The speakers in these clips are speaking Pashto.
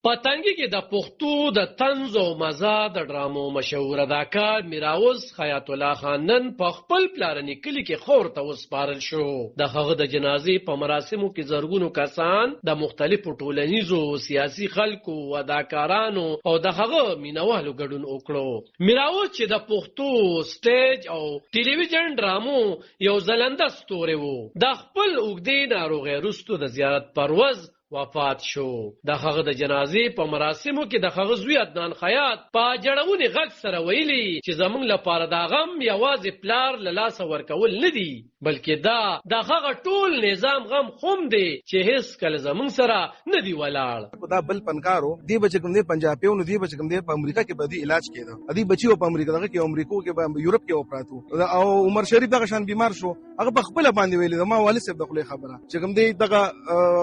پتنګي کې د پښتو د طنز او مزاح د ډرامو مشهور اداکار میراوز حیات الله خان نن په خپل پلارني کلی کې خور ته وسپارل شو. د هغه د جنازې په مراسمو کې زرګونو کسان د مختلفو ټولنیزو سیاسي خلکو اداکارانو او د هغه مینوالو ګډون وکړو. میراوز چې د پښتو سټیج او ټلویزیون ډرامو یو ځلنده ستوری وو، د خپل اوږدې ناروغۍ وروسته د زیارت پرواز وفات شو. د هغه د جنازې په مراسمو کې د هغه زوی عدنان خیاط په جړونی غږ سره ویلي چې زمونږ لپاره دا غم یوازې پلار له لاسه ورکول نه دی، بلکې دا د هغه ټول نظام غم خوم دی چې هیڅ کله زمونږ سره نه دی ولاړ. دا بل پنکارو دی بچ کوم دی پنجابیو نو دی بچ کوم دی په امریکا کې بدی علاج کېده، ادي بچیو په امریکا دغه کې امریکو کې په یورپ کې وپراتو او عمر شریف دغه شان بیمار شو، هغه په خپل باندې ویلي ما والد صاحب دغه خبره چې کوم دی دغه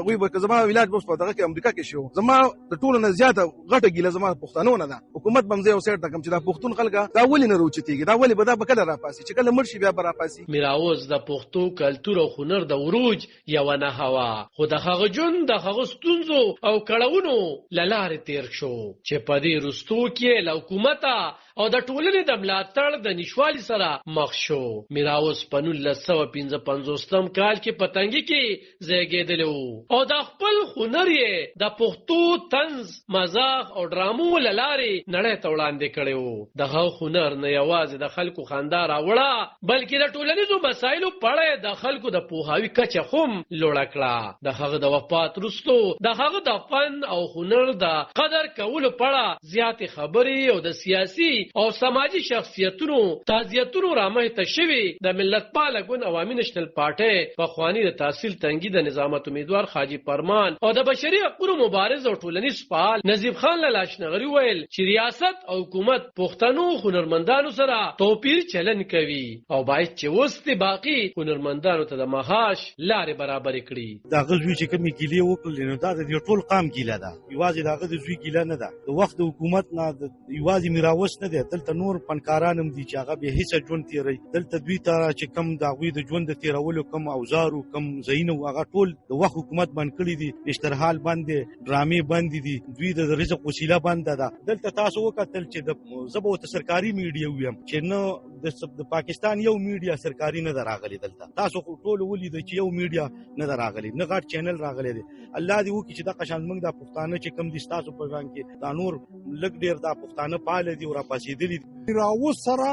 وی به زما علاج بوس په دغه کې امریکا کې شو، زما د ټولو نه زیاته غټه ګیله زما پښتنو نه ده. حکومت بمزه او سیټ تکم چې دا پښتون خلک دا ولې نه روچتيږي، دا ولې به دا بکله را پاسي چې کله مرشي بیا را پاسي. میراوز د پښتو کلتور او هنر د وروج یو نه هوا، خو د هغه جون د هغه ستونزو او کړهونو لاره تیر شو چې په دې رستو کې له حکومت او د ټولنې د ملاتړ د نشوالي سره مخ شو. میراوز په 1955 کال کې پتنګي کې زیږیدلی او د خپل هنر یې د پښتو طنز مزاح او ډرامو له لارې نړۍ ته وړاندې کړی و. دغه هنر نه یوازې د خلکو خندا راوړه، بلکې د ټولنیزو مسایلو په اړه د خلکو د پوهاوي کچه هم لوړه کړه. د هغه د وفات وروسته د هغه د فن او هنر د قدر کولو په اړه زیاتې خبرې او د سیاسي او سماجی شخصیتونو تعزیتونو رامنځته شوي. د ملتپاله ګوند عوامي نېشنل پارټۍ پخواني د تحصیل تنګي د نظامت امیدوار حاجی پرمان او د بشري حقوقو مبارز او ټولنیز فعال نظیب خان لاشنغري ویل چې ریاست او حکومت پښتنو هنرمندانو سره توپیر چلن کوي او باید چې وسته باقی هنرمندانو ته د معاش لارې برابر کړي. دا غوږی چې کومې ګیلې وکړل نو دا د ټول قام ګیله ده، یوازې دا غوږ زوی ګیله نه ده، د وخت د حکومت نه یوازې میراوس نه ده، دلته نور فنکاران هم دي چې هغه به هیڅ ژوند تیری، دلته دوی ته چې کم د هغوی د ژوند د تیرولو کم اوزارو کم ځایونه هغه ټول د وخت حکومت بند کړي دي، اشترحال بند دی، ډرامې بند دي، دوی د رزق وسیله بنده ده. دلته تاسو وکتل چې د زه به ورته سرکاري میډیا ویم چې نه د پاکستان یو میډیا سرکاري نه ده راغلې، دلته تاسو ټول ولیدئ چې یو میډیا نه ده راغلې، نه غټ چینل راغلی دی. الله دې وکړي چې دا قشان موږ د پښتانه چې کم دي ستاسو په ځان کې دا نور لږ ډېر دا پښتانه پاله دي او راپاسېدلي دي. میراوز سره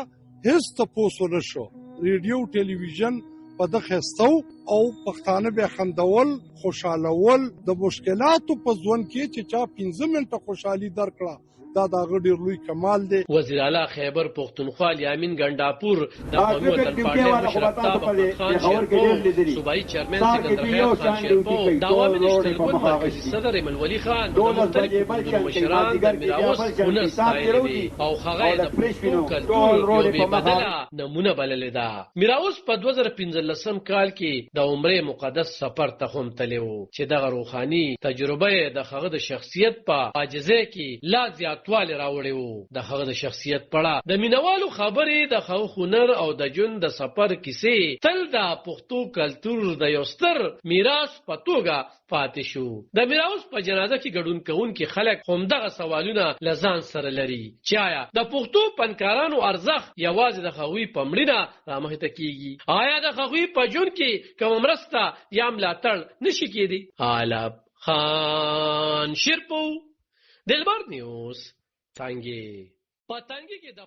هیڅ تپوس ونه شو، ریډیو ټلویزیون په ده خستو او پښتانه به خندول خوشالول د مشکلاتو په ځوان کې چې چا 15 منټه خوشحالي درکړه دا د هغه ډېر لوی کمال دی. وزیر اعلی خیبر پښتونخوا یامین ګنډاپور د قومي وطن پارټۍ مشرف احمد خان شیرپور، صوبایي چیرمن سکندر حیات خان شیرپور، د عوامي نېشنل ګوند مرکزي صدر ایمل ولی خان، د مختلفو ګوندونو مشران د میراوز هنر ستایلي دي او هغه د پښتو کلتور یو بې بدله نمونه بللې ده. میراوز په 2015 کال کې د عمرې مقدس سفر ته هم تللی و چې دغه روحاني تجربه د هغه د شخصیت په عاجزۍ کې لا زیات والی راوړی وو. د هغه د شخصیت پړه د مینوالو خبرې د هغه هنر او د ژوند د سفر کیسې تل د پښتو کلتور د یو ستر میراث په توګه پاتې شو. د میراوز په جنازه کې ګډون کوونکي خلک همدغه سوالونه له ځان سره لري چې آیا د پښتو فنکارانو ارزښت یوازې د هغوی په مړینه رامخته کیږي؟ آیا د هغوی په ژوند کې کومه مرسته یا ملاتړ نشي کېدی؟ غالب خان شیرپور، دلبر نیوز، تنگی. په تنگی کې د